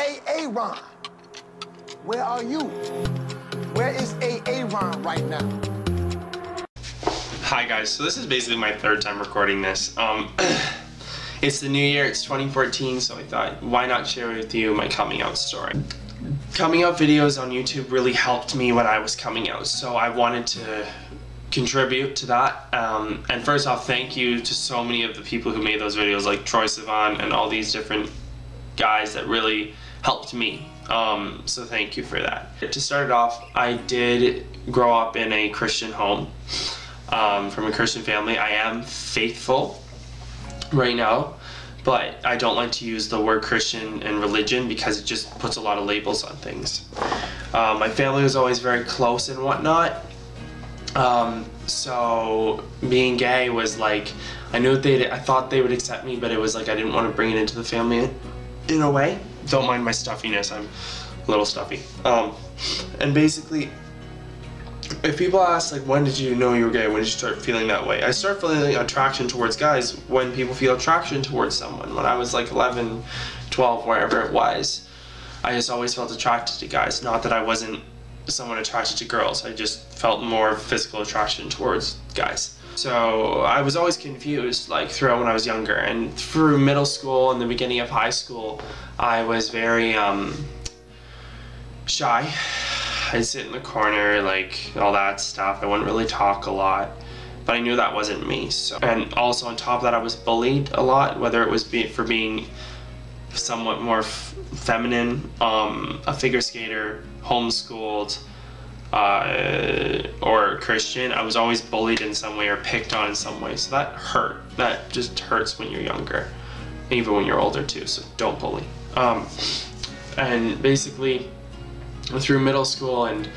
Aaron? Where are you? Where is Aaron right now? Hi guys, so this is basically my third time recording this. It's the new year, it's 2014, so I thought, why not share with you my coming out story? Coming out videos on YouTube really helped me when I was coming out, so I wanted to contribute to that. And first off, thank you to so many of the people who made those videos, like Troy Sivan and all these different guys that really helped me. So thank you for that. To start it off, I did grow up in a Christian home, from a Christian family. I am faithful right now, but I don't like to use the word Christian and religion because it just puts a lot of labels on things. My family was always very close and whatnot. So being gay was like, I thought they would accept me, but it was like I didn't want to bring it into the family in a way. Don't mind my stuffiness, I'm a little stuffy. And basically, if people ask like, when did you know you were gay, when did you start feeling that way? I started feeling attraction towards guys when people feel attraction towards someone. When I was like 11, 12, wherever it was, I just always felt attracted to guys. Not that I wasn't someone attracted to girls, I just felt more physical attraction towards guys. So I was always confused like throughout when I was younger, and through middle school and the beginning of high school I was very shy. I'd sit in the corner, like all that stuff. I wouldn't really talk a lot, but I knew that wasn't me. So, and also on top of that, I was bullied a lot, whether it was for being somewhat more feminine, a figure skater, homeschooled, or Christian. I was always bullied in some way or picked on in some way, so that hurt. That just hurts when you're younger, even when you're older too, so don't bully. And basically, through middle school and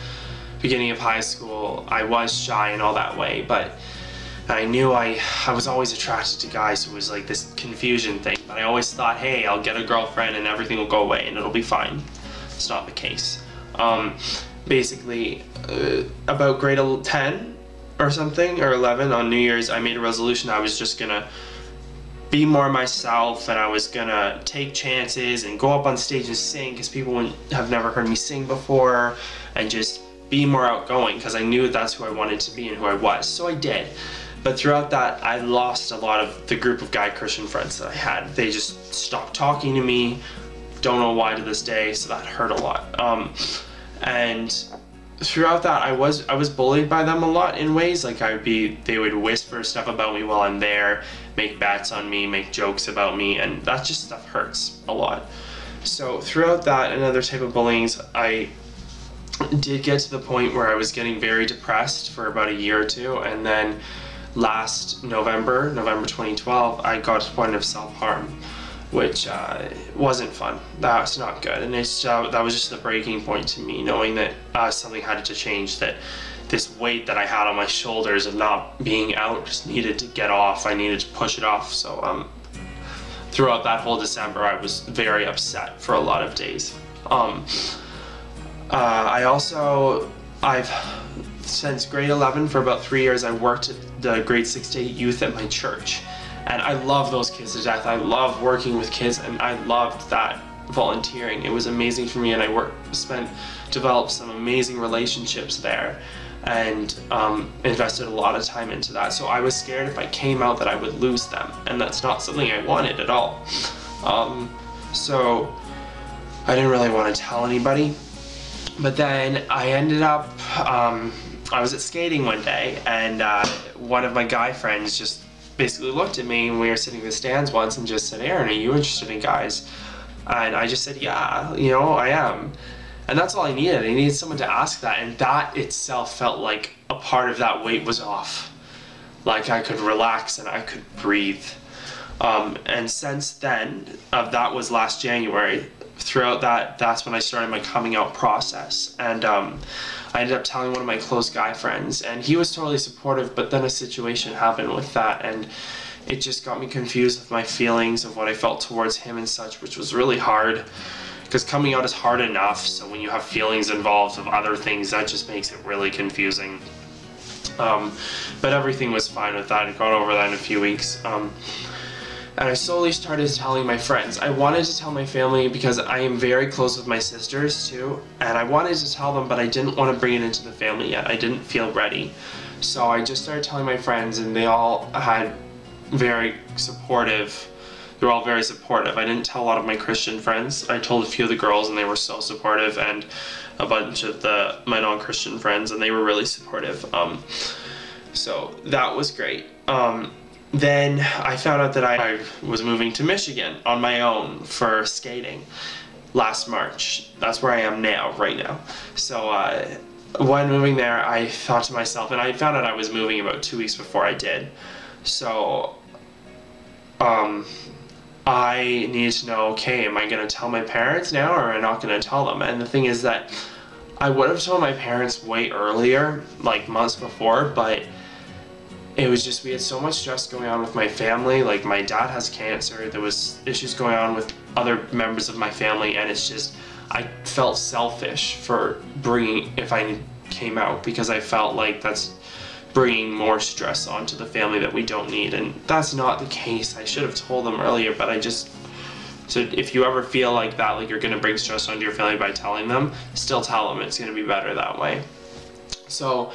beginning of high school, I was shy and all that way, but I knew I was always attracted to guys, so it was like this confusion thing. But I always thought, hey, I'll get a girlfriend and everything will go away and it'll be fine. It's not the case. Basically, about grade 10 or something, or 11, on New Year's, I made a resolution I was just gonna be more myself, and I was gonna take chances and go up on stage and sing because people have never heard me sing before, and just be more outgoing because I knew that's who I wanted to be and who I was. So I did. But throughout that, I lost a lot of the group of guy Christian friends that I had. They just stopped talking to me. Don't know why to this day, so that hurt a lot. And throughout that, I was bullied by them a lot in ways. Like they would whisper stuff about me while I'm there, make bets on me, make jokes about me, and that just stuff hurts a lot. So throughout that and other type of bullying, I did get to the point where I was getting very depressed for about a year or two, and then last November 2012, I got to the point of self-harm, which wasn't fun. That's not good, and that was just the breaking point to me, knowing that something had to change, that this weight that I had on my shoulders of not being out just needed to get off. I needed to push it off. So throughout that whole December, I was very upset for a lot of days. Since grade 11, for about 3 years, I worked at the grade 6 to 8 youth at my church. And I love those kids to death. I love working with kids, and I loved that volunteering. It was amazing for me, and I developed some amazing relationships there, and invested a lot of time into that. So I was scared if I came out that I would lose them, and that's not something I wanted at all. So I didn't really want to tell anybody. But then I ended up, I was at skating one day, and one of my guy friends just basically looked at me, and we were sitting in the stands once, and just said, Aaron, are you interested in guys? And I just said, yeah, I am. And that's all I needed. I needed someone to ask that, and that itself felt like a part of that weight was off. Like I could relax and I could breathe. And since then, that was last January, throughout that's when I started my coming out process. And I ended up telling one of my close guy friends, and he was totally supportive, but then a situation happened with that, and it just got me confused with my feelings of what I felt towards him and such, which was really hard, because coming out is hard enough, so when you have feelings involved of other things, that just makes it really confusing. But everything was fine with that. I got over that in a few weeks. And I slowly started telling my friends. I wanted to tell my family because I am very close with my sisters too, and I wanted to tell them, but I didn't want to bring it into the family yet. I didn't feel ready. So I just started telling my friends, and they all had very supportive. They were all very supportive. I didn't tell a lot of my Christian friends. I told a few of the girls, and they were so supportive, and a bunch of my non-Christian friends, and they were really supportive. So that was great. Then I found out that I was moving to Michigan on my own for skating last March. That's where I am now, right now. So when moving there, I thought to myself, and I found out I was moving about 2 weeks before I did. So I needed to know, okay, am I going to tell my parents now, or am I not going to tell them? And the thing is that I would have told my parents way earlier, like months before, but it was just, we had so much stress going on with my family. Like, my dad has cancer, there was issues going on with other members of my family, and it's just, I felt selfish for bringing, if I came out, because I felt like that's bringing more stress onto the family that we don't need, and that's not the case. I should have told them earlier, but I just, so if you ever feel like that, like you're gonna bring stress onto your family by telling them, still tell them. It's gonna be better that way. So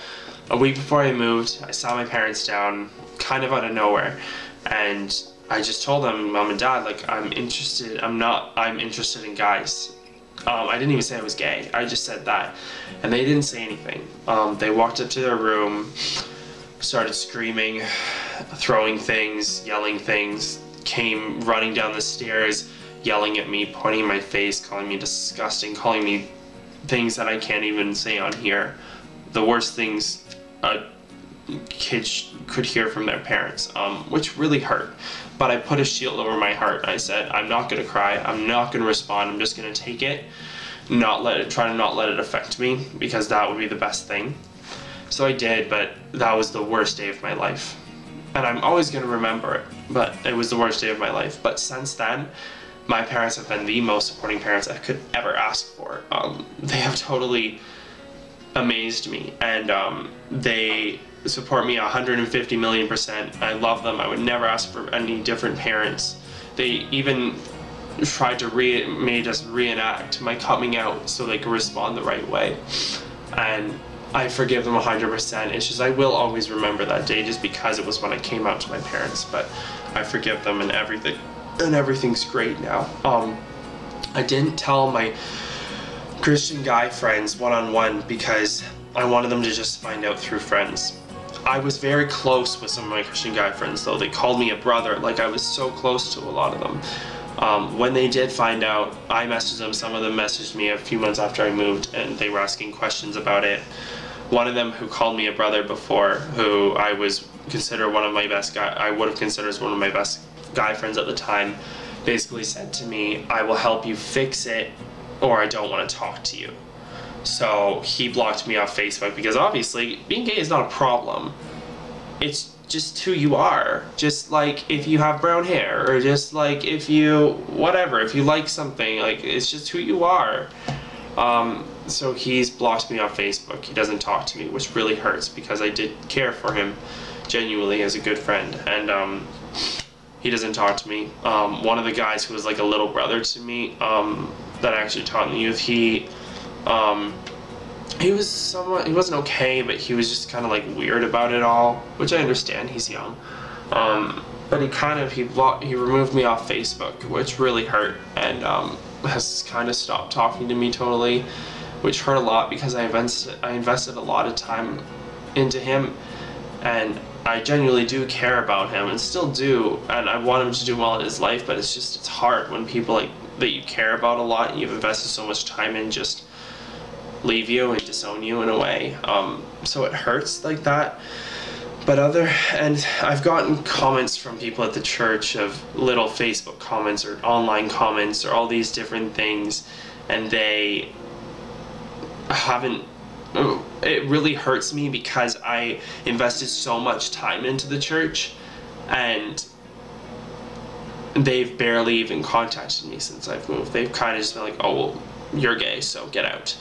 a week before I moved, I sat my parents down, kind of out of nowhere, and I just told them, Mom and Dad, like, I'm interested in guys. I didn't even say I was gay, I just said that, and they didn't say anything. They walked up to their room, started screaming, throwing things, yelling things, came running down the stairs, yelling at me, pointing in my face, calling me disgusting, calling me things that I can't even say on here. The worst things a kid could hear from their parents, which really hurt. But I put a shield over my heart. I said, I'm not gonna cry, I'm not gonna respond, I'm just gonna take it, try to not let it affect me, because that would be the best thing. So I did, but that was the worst day of my life. And I'm always gonna remember it, but it was the worst day of my life. But since then, my parents have been the most supporting parents I could ever ask for. They have totally amazed me, and they support me 150 million%. I love them. I would never ask for any different parents. They even tried to made us reenact my coming out so they could respond the right way, and I forgive them 100%. It's just, I will always remember that day just because it was when I came out to my parents, but I forgive them and everything, and everything's great now. I didn't tell my Christian guy friends one-on-one because I wanted them to just find out through friends. I was very close with some of my Christian guy friends though. They called me a brother, like I was so close to a lot of them. When they did find out, I messaged them. Some of them messaged me a few months after I moved, and they were asking questions about it. One of them, who called me a brother before, who I was considered one of my best I would have considered as one of my best guy friends at the time, basically said to me, I will help you fix it, or I don't want to talk to you. So he blocked me off Facebook, because obviously being gay is not a problem. It's just who you are. Just like if you have brown hair, or just like if you, whatever, if you like something, like it's just who you are. So he's blocked me off Facebook. He doesn't talk to me, which really hurts, because I did care for him genuinely as a good friend, and he doesn't talk to me. One of the guys who was like a little brother to me, that I actually taught in the youth, he wasn't okay, but he was just kind of like weird about it all, which I understand, he's young. But he removed me off Facebook, which really hurt, and has kind of stopped talking to me totally, which hurt a lot, because I invested a lot of time into him, and I genuinely do care about him, and still do, and I want him to do well in his life, but it's hard when people like that you care about a lot and you've invested so much time in just leave you and disown you in a way. So it hurts like that. But and I've gotten comments from people at the church, of little Facebook comments or online comments or all these different things, and they haven't, it really hurts me, because I invested so much time into the church, and they've barely even contacted me since I've moved. They've kind of just been like, oh, well, you're gay, so get out.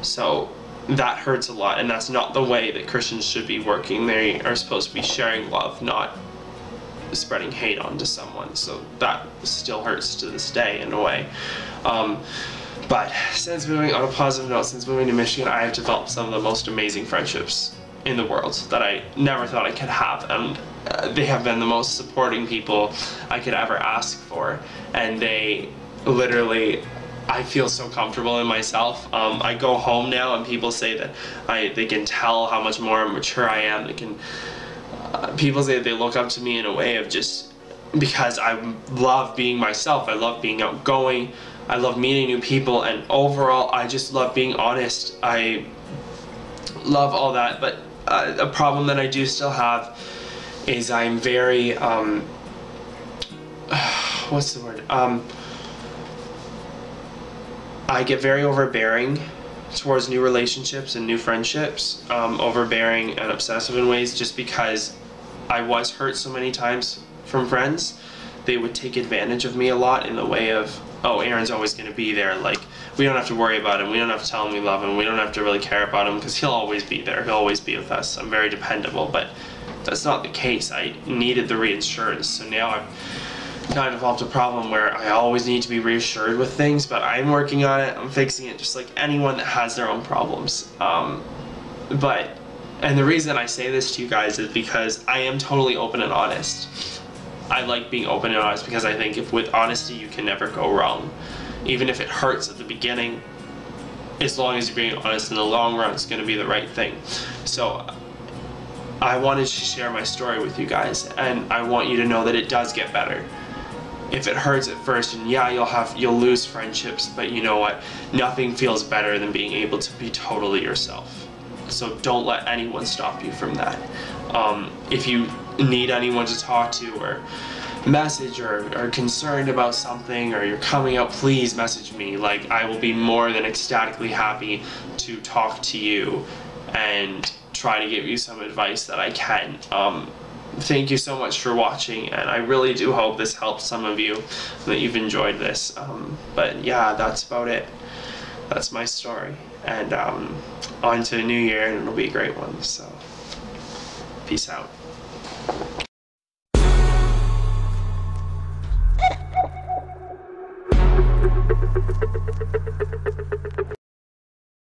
So that hurts a lot, and that's not the way that Christians should be working. They are supposed to be sharing love, not spreading hate onto someone. So that still hurts to this day in a way. But since moving, on a positive note, since moving to Michigan, I have developed some of the most amazing friendships in the world that I never thought I could have, and they have been the most supporting people I could ever ask for, and they literally, I feel so comfortable in myself. I go home now and people say that they can tell how much more mature I am. They can, people say that they look up to me in a way of just, because I love being myself, I love being outgoing, I love meeting new people, and overall I just love being honest. I love all that, but a problem that I do still have is I'm very, what's the word? I get very overbearing towards new relationships and new friendships, overbearing and obsessive in ways, just because I was hurt so many times from friends. They would take advantage of me a lot in the way of, oh, Aaron's always going to be there, like, we don't have to worry about him, we don't have to tell him we love him, we don't have to really care about him, because he'll always be there, he'll always be with us, I'm very dependable. But that's not the case. I needed the reassurance, so now I've kind of developed a problem where I always need to be reassured with things, but I'm working on it, I'm fixing it, just like anyone that has their own problems. And the reason I say this to you guys is because I am totally open and honest. I like being open and honest because I think if with honesty you can never go wrong. Even if it hurts at the beginning, as long as you're being honest in the long run, it's going to be the right thing. So I wanted to share my story with you guys, and I want you to know that it does get better. If it hurts at first, and yeah, you'll lose friendships, but you know what? Nothing feels better than being able to be totally yourself. So don't let anyone stop you from that. If you need anyone to talk to or message or are concerned about something, or you're coming out, please message me. Like, I will be more than ecstatically happy to talk to you and try to give you some advice that I can. Thank you so much for watching, and I really do hope this helps some of you, that you've enjoyed this. But yeah, that's about it. That's my story, and on to the new year, and it'll be a great one. So peace out.